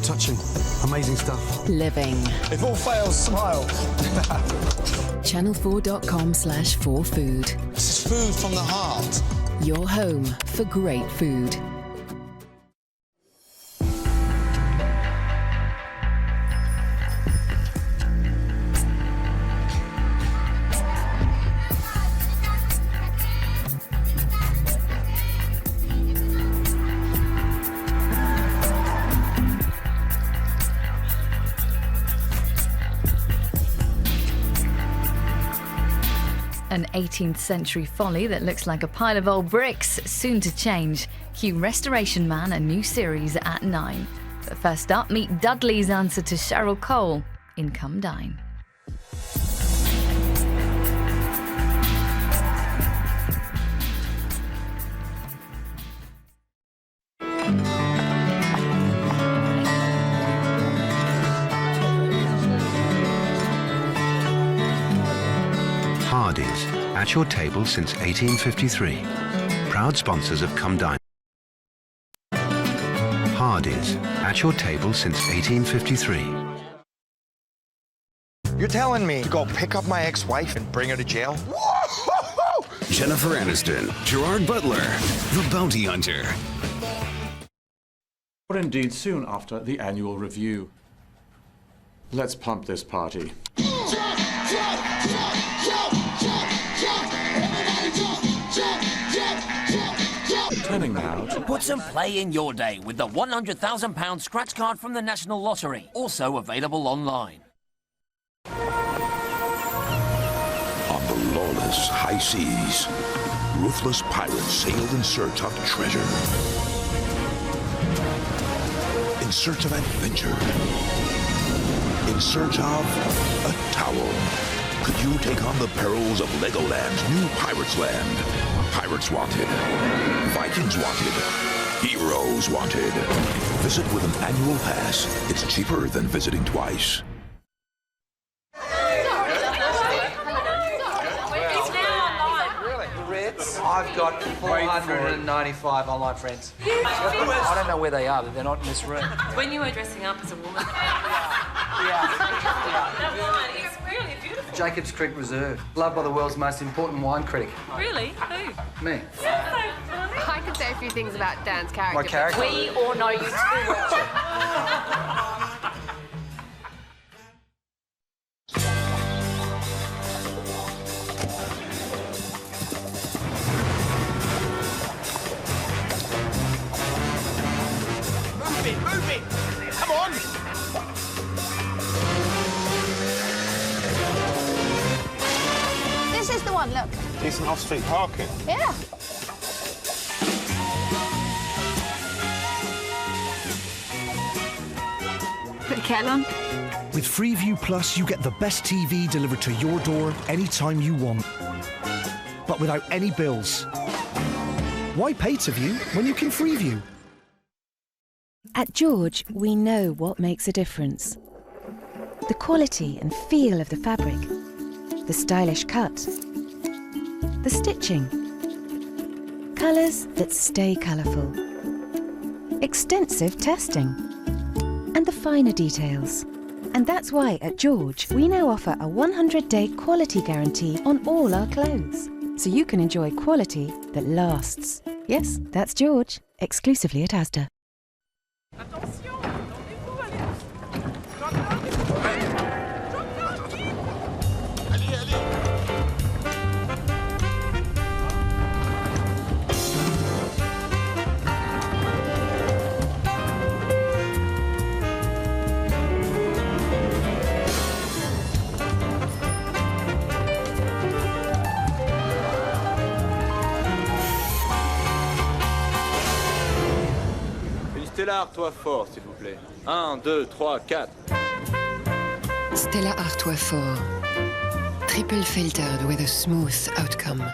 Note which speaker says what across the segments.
Speaker 1: touching. Amazing stuff.
Speaker 2: Living.
Speaker 3: If all fails, smile.
Speaker 2: Channel4.com/4food.
Speaker 3: This is food from the heart.
Speaker 2: Your home for great food. An 18th century folly that looks like a pile of old bricks, soon to change. Cue Restoration Man, a new series at 9. But first up, meet Dudley's answer to Cheryl Cole in Come Dine.
Speaker 4: Hardee's, at your table since 1853. Proud sponsors of Come Dine. Hardee's, at your table since 1853.
Speaker 5: You're telling me to go pick up my ex-wife and bring her to jail?
Speaker 6: Jennifer Aniston, Gerard Butler, The Bounty Hunter.
Speaker 7: Or indeed soon after the annual review. Let's pump this party. Turning now to...
Speaker 8: Put some play in your day with the £100,000 scratch card from the National Lottery, also available online.
Speaker 9: On the lawless high seas, ruthless pirates sailed in search of treasure. In search of adventure. In search of a towel. Could you take on the perils of Legoland's new Pirates Land? Pirates wanted. Vikings wanted. Heroes wanted. Visit with an annual pass. It's cheaper than visiting twice.
Speaker 10: I've got 495 online friends. I don't know where they are, but they're not in this room.
Speaker 11: When you were dressing up as a woman. That wine is really beautiful.
Speaker 10: Jacob's Creek Reserve, loved by the world's most important wine critic.
Speaker 11: Really? Who?
Speaker 10: Me.
Speaker 12: I could say a few things about Dan's character.
Speaker 10: My character?
Speaker 12: We all know you too well.
Speaker 5: Move it! Come on!
Speaker 12: This is the one, look.
Speaker 5: Decent off-street parking.
Speaker 12: Yeah. Put a kettle on.
Speaker 13: With Freeview Plus, you get the best TV delivered to your door anytime you want. But without any bills. Why pay to view when you can Freeview?
Speaker 2: At George, we know what makes a difference. The quality and feel of the fabric, the stylish cut, the stitching, colours that stay colourful, extensive testing, and the finer details. And that's why at George, we now offer a 100-day quality guarantee on all our clothes, so you can enjoy quality that lasts. Yes, that's George, exclusively at Asda.
Speaker 14: Stella Artois fort, s'il vous plaît. 1, 2, 3, 4.
Speaker 15: Stella Artois fort. Triple filtered with a smooth outcome.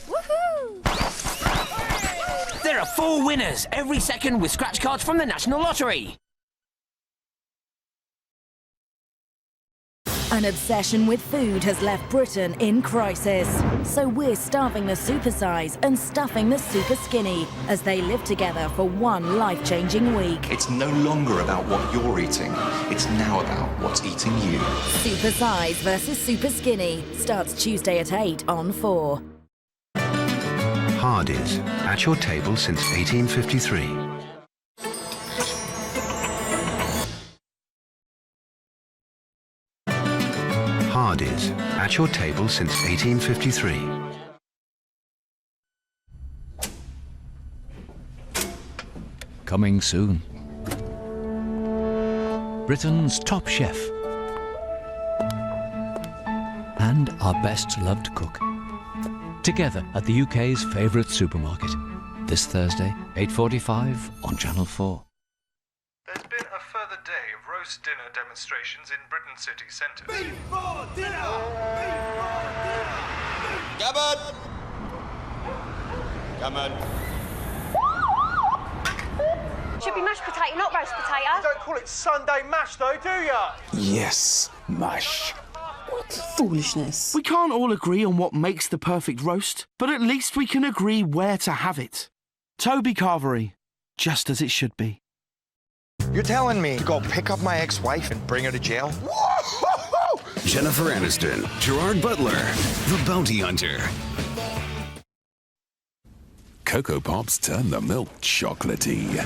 Speaker 8: Woohoo! There are 4 winners every second with scratch cards from the National Lottery.
Speaker 16: An obsession with food has left Britain in crisis. So we're starving the super size and stuffing the super skinny as they live together for one life-changing week.
Speaker 17: It's no longer about what you're eating. It's now about what's eating you.
Speaker 16: Super size versus super skinny starts Tuesday at 8 on 4.
Speaker 4: Hardee's, at your table since 1853. Hardee's, at your table since 1853.
Speaker 18: Coming soon. Britain's top chef. And our best loved cook. Together at the UK's favourite supermarket. This Thursday, 8:45 on Channel 4.
Speaker 19: There's been a further day of roast dinner demonstrations in Britain city centre.
Speaker 3: Beef for dinner! Beef for dinner! Gabbard! Come on.
Speaker 20: Should be mashed potato, not roast potato.
Speaker 19: You don't call it Sunday mash though, do ya?
Speaker 1: Yes, mash.
Speaker 21: What foolishness.
Speaker 1: We can't all agree on what makes the perfect roast, but at least we can agree where to have it. Toby Carvery, just as it should be.
Speaker 5: You're telling me to go pick up my ex-wife and bring her to jail?
Speaker 6: Jennifer Aniston, Gerard Butler, The Bounty Hunter.
Speaker 9: Cocoa Pops turn the milk chocolatey.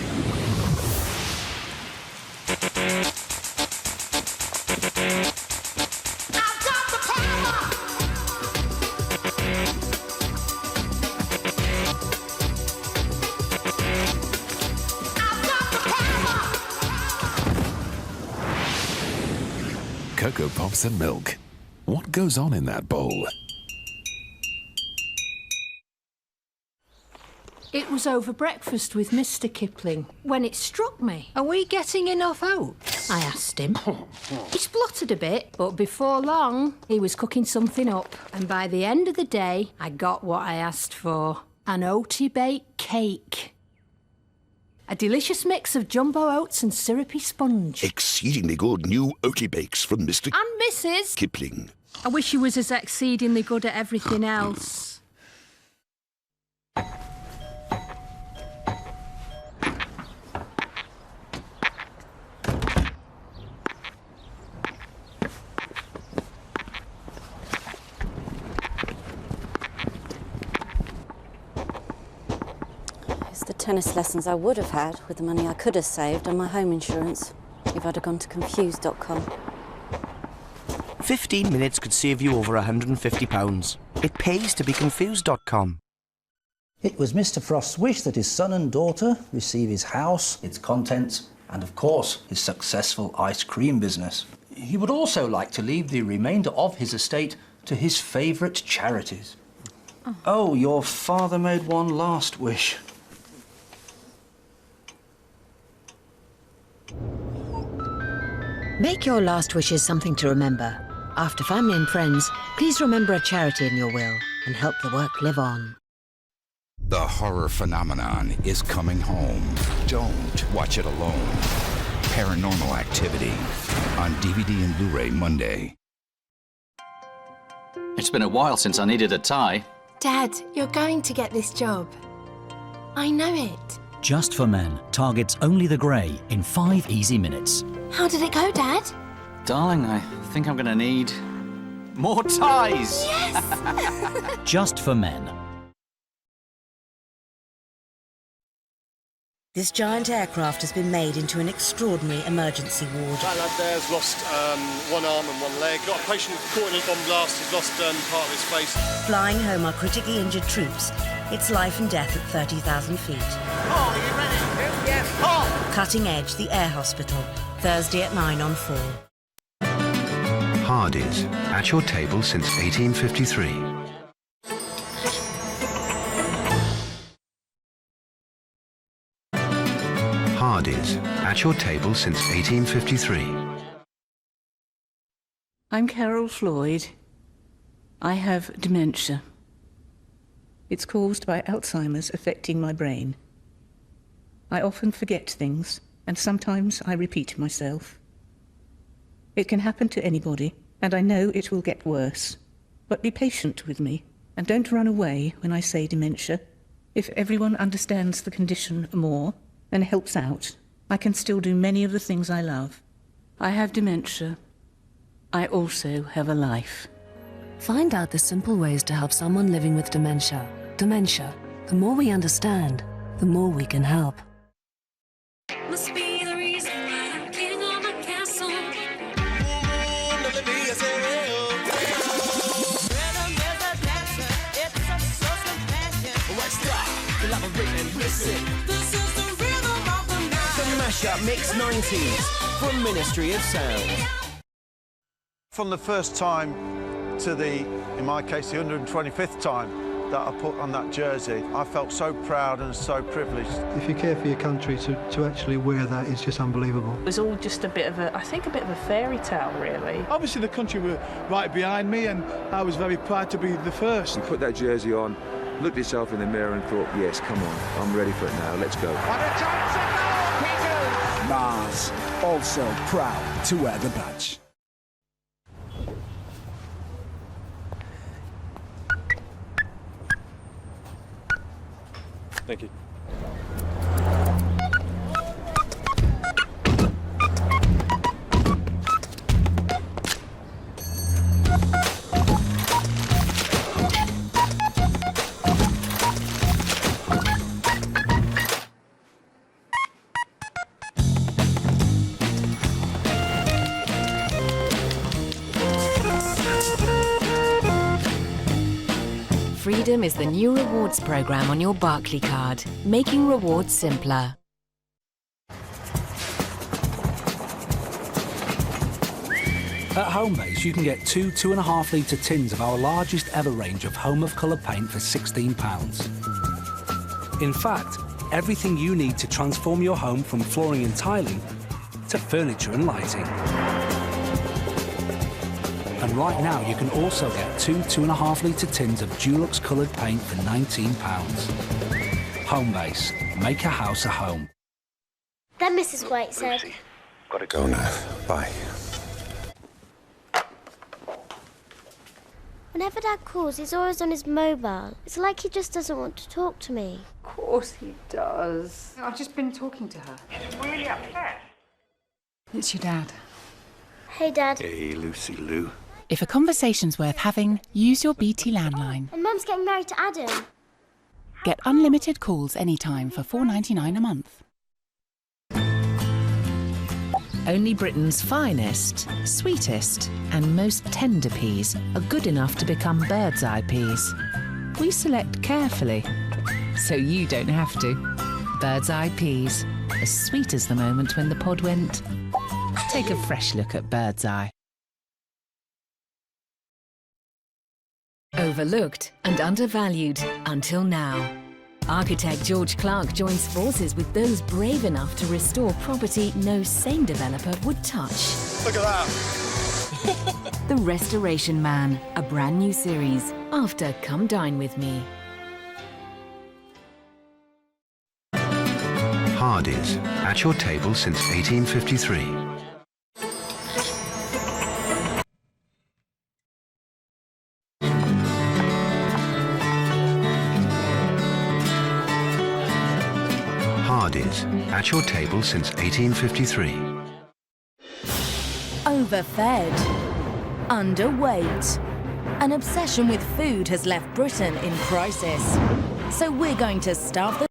Speaker 9: Cocoa Pops and milk. What goes on in that bowl?
Speaker 22: It was over breakfast with Mr. Kipling when it struck me. Are we getting enough oats? I asked him. He spluttered a bit, but before long, he was cooking something up. And by the end of the day, I got what I asked for. An oaty baked cake. A delicious mix of jumbo oats and syrupy sponge.
Speaker 9: Exceedingly good new oaty bakes from Mr.
Speaker 22: And Mrs.
Speaker 9: Kipling.
Speaker 22: I wish he was as exceedingly good at everything else.
Speaker 23: The tennis lessons I would have had with the money I could have saved on my home insurance if I'd have gone to confused.com.
Speaker 24: 15 minutes could save you over £150. It pays to be confused.com.
Speaker 25: It was Mr. Frost's wish that his son and daughter receive his house, its contents, and of course, his successful ice cream business. He would also like to leave the remainder of his estate to his favourite charities. Oh, your father made one last wish.
Speaker 2: Make your last wishes something to remember. After family and friends, please remember a charity in your will and help the work live on.
Speaker 9: The horror phenomenon is coming home. Don't watch it alone. Paranormal Activity on DVD and Blu-ray Monday.
Speaker 26: It's been a while since I needed a tie.
Speaker 12: Dad, you're going to get this job. I know it.
Speaker 27: Just for Men targets only the grey in 5 easy minutes.
Speaker 12: How did it go, Dad?
Speaker 26: Darling, I think I'm going to need more ties.
Speaker 12: Yes!
Speaker 27: Just for Men.
Speaker 28: This giant aircraft has been made into an extraordinary emergency ward.
Speaker 29: That lad there's lost one arm and one leg. Got a patient caught in a bomb blast. He's lost part of his face.
Speaker 28: Flying home our critically injured troops. It's life and death at 30,000 feet.
Speaker 3: Paul, are you ready? Yes, Paul!
Speaker 28: Cutting Edge, the Air Hospital. Thursday at 9 on 4.
Speaker 4: Hardee's, at your table since 1853. Hardee's, at your table since 1853.
Speaker 30: I'm Carol Floyd. I have dementia. It's caused by Alzheimer's affecting my brain. I often forget things, and sometimes I repeat myself. It can happen to anybody, And I know it will get worse. But be patient with me, and don't run away when I say dementia. If everyone understands the condition more and helps out, I can still do many of the things I love. I have dementia. I also have a life.
Speaker 7: Find out the simple ways to help someone living with dementia. Dementia. The more we understand, the more we can help.
Speaker 3: Must be the reason why I'm king on my castle. This is the rhythm of the night.
Speaker 8: The Mashup Mix 90s from Ministry of Sound.
Speaker 10: From the first time to the, in my case, the 125th time that I put on that jersey, I felt so proud and so privileged.
Speaker 11: If you care for your country, to actually wear that is just unbelievable.
Speaker 30: It was all just a bit of a, I think, a bit of a fairy tale, really.
Speaker 13: Obviously, the country were right behind me, and I was very proud to be the first.
Speaker 14: You put that jersey on, looked yourself in the mirror and thought, yes, come on, I'm ready for it now, let's go.
Speaker 15: Mars, also proud to wear the badge.
Speaker 13: Thank you.
Speaker 7: Freedom is the new rewards program on your Barclaycard, making rewards simpler.
Speaker 27: At Homebase, you can get two 2.5 litre tins of our largest ever range of Home of Colour paint for £16. In fact, everything you need to transform your home from flooring and tiling to furniture and lighting. And right now, you can also get two 2.5 litre tins of Dulux coloured paint for £19. Homebase. Make a house a home.
Speaker 16: Then Mrs. White said...
Speaker 9: Gotta go now. Bye.
Speaker 16: Whenever Dad calls, he's always on his mobile. It's like he just doesn't want to talk to me.
Speaker 17: Of course he does. I've just been talking to her.
Speaker 16: She's really upset.
Speaker 17: It's your dad.
Speaker 16: Hey, Dad.
Speaker 9: Hey, Lucy Lou.
Speaker 18: If a conversation's worth having, use your BT landline.
Speaker 16: And Mum's getting married to Adam.
Speaker 18: Get unlimited calls anytime for $4.99 a month.
Speaker 31: Only Britain's finest, sweetest and most tender peas are good enough to become bird's eye peas. We select carefully, so you don't have to. Bird's eye peas, as sweet as the moment when the pod went. Take a fresh look at Bird's Eye.
Speaker 7: Overlooked and undervalued until now. Architect George Clark joins forces with those brave enough to restore property no sane developer would touch.
Speaker 29: Look at that.
Speaker 7: The Restoration Man, a brand new series after Come Dine With Me.
Speaker 4: Hardee's, at your table since 1853. Hardee's, at your table since 1853.
Speaker 28: Overfed. Underweight. An obsession with food has left Britain in crisis. So we're going to starve the